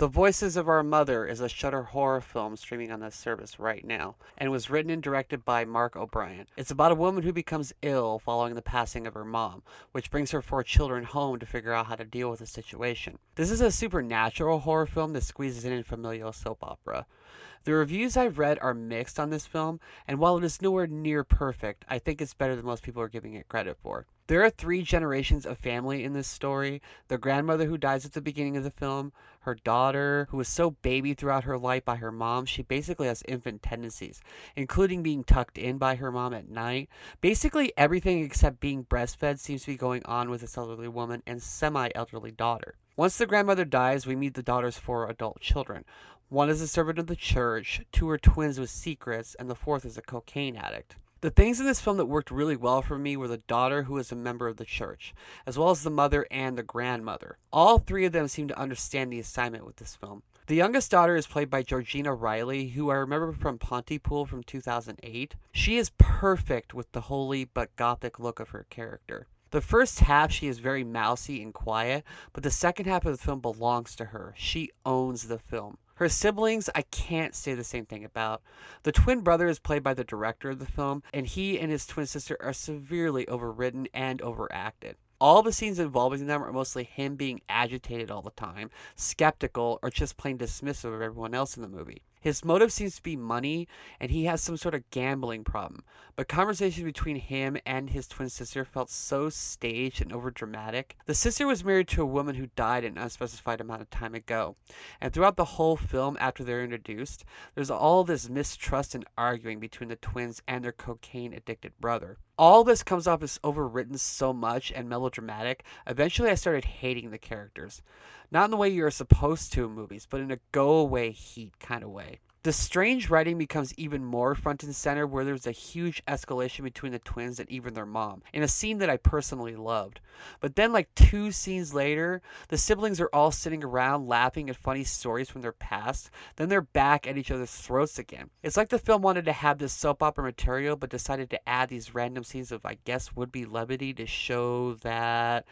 The Voices of Our Mother is a Shudder horror film streaming on this service right now, and was written and directed by Mark O'Brien. It's about a woman who becomes ill following the passing of her mom, which brings her four children home to figure out how to deal with the situation. This is a supernatural horror film that squeezes in a familial soap opera. The reviews I've read are mixed on this film, and while it is nowhere near perfect, I think it's better than most people are giving it credit for. There are three generations of family in this story: the grandmother who dies at the beginning of the film, her daughter, who was so babied throughout her life by her mom, she basically has infant tendencies, including being tucked in by her mom at night. Basically, everything except being breastfed seems to be going on with this elderly woman and semi elderly daughter. Once the grandmother dies, we meet the daughter's four adult children. One is a servant of the church, two are twins with secrets, and the fourth is a cocaine addict. The things in this film that worked really well for me were the daughter, who is a member of the church, as well as the mother and the grandmother. All three of them seem to understand the assignment with this film. The youngest daughter is played by Georgina Reilly, who I remember from Pontypool from 2008. She is perfect with the holy but gothic look of her character. The first half she is very mousy and quiet, but the second half of the film belongs to her. She owns the film. Her siblings, I can't say the same thing about. The twin brother is played by the director of the film, and he and his twin sister are severely overwritten and overacted. All the scenes involving them are mostly him being agitated all the time, skeptical, or just plain dismissive of everyone else in the movie. His motive seems to be money, and he has some sort of gambling problem. But conversations between him and his twin sister felt so staged and overdramatic. The sister was married to a woman who died an unspecified amount of time ago. And throughout the whole film, after they're introduced, there's all this mistrust and arguing between the twins and their cocaine addicted brother. All this comes off as overwritten so much and melodramatic. Eventually, I started hating the characters. Not in the way you're supposed to in movies, but in a go away heat kind of way. The strange writing becomes even more front and center, where there's a huge escalation between the twins and even their mom, in a scene that I personally loved. But then, like 2 scenes later, the siblings are all sitting around laughing at funny stories from their past, then they're back at each other's throats again. It's like the film wanted to have this soap opera material, but decided to add these random scenes of, I guess, would be levity to show that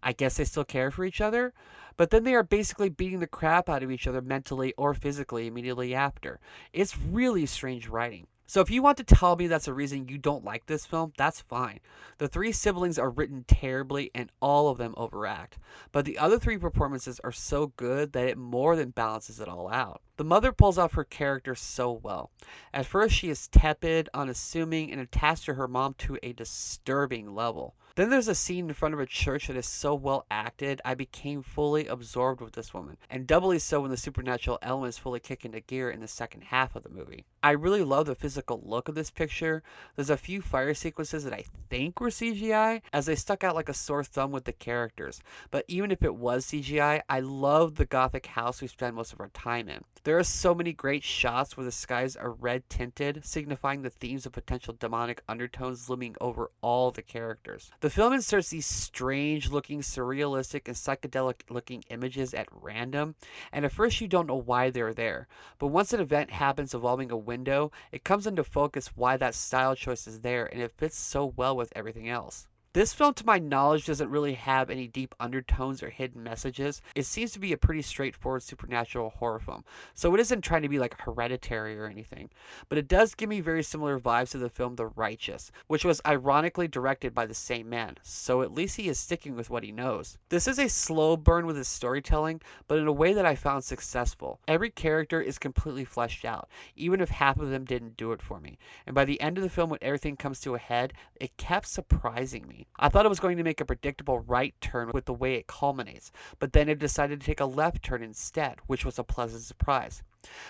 I guess they still care for each other, but then they are basically beating the crap out of each other mentally or physically immediately after. It's really strange writing. So if you want to tell me that's a reason you don't like this film, that's fine. The three siblings are written terribly and all of them overact, but the other three performances are so good that it more than balances it all out. The mother pulls off her character so well. At first she is tepid, unassuming, and attached to her mom to a disturbing level. Then there's a scene in front of a church that is so well acted, I became fully absorbed with this woman, and doubly so when the supernatural elements fully kick into gear in the second half of the movie. I really love the physical look of this picture. There's a few fire sequences that I think were CGI, as they stuck out like a sore thumb with the characters. But even if it was CGI, I love the gothic house we spend most of our time in. There are so many great shots where the skies are red tinted, signifying the themes of potential demonic undertones looming over all the characters. The film inserts these strange looking, surrealistic, and psychedelic looking images at random, and at first you don't know why they're there. But once an event happens involving a window, it comes into focus why that style choice is there, and it fits so well with everything else. This film, to my knowledge, doesn't really have any deep undertones or hidden messages. It seems to be a pretty straightforward supernatural horror film, so it isn't trying to be like Hereditary or anything. But it does give me very similar vibes to the film The Righteous, which was ironically directed by the same man, so at least he is sticking with what he knows. This is a slow burn with his storytelling, but in a way that I found successful. Every character is completely fleshed out, even if half of them didn't do it for me. And by the end of the film, when everything comes to a head, it kept surprising me. I thought it was going to make a predictable right turn with the way it culminates, but then it decided to take a left turn instead, which was a pleasant surprise.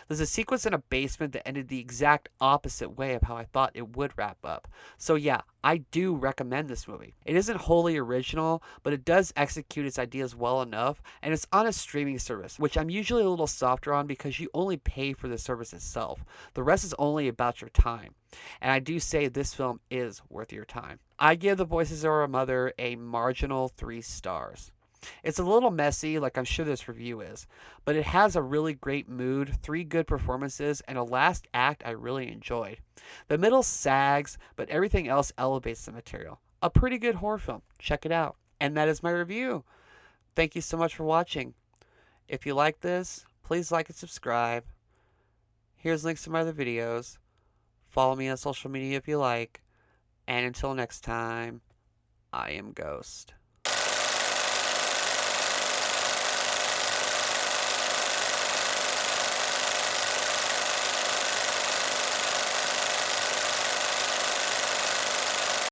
There's a sequence in a basement that ended the exact opposite way of how I thought it would wrap up. So yeah, I do recommend this movie. It isn't wholly original, but it does execute its ideas well enough, and it's on a streaming service, which I'm usually a little softer on because you only pay for the service itself. The rest is only about your time. And I do say this film is worth your time. I give The Voices of Our Mother a marginal 3 stars. It's a little messy, like I'm sure this review is, but it has a really great mood, 3 good performances, and a last act I really enjoyed. The middle sags, but everything else elevates the material. A pretty good horror film. Check it out. And that is my review. Thank you so much for watching. If you like this, Please like and subscribe. Here's links to my other videos. Follow me on social media if you like. And until next time, I am Ghost.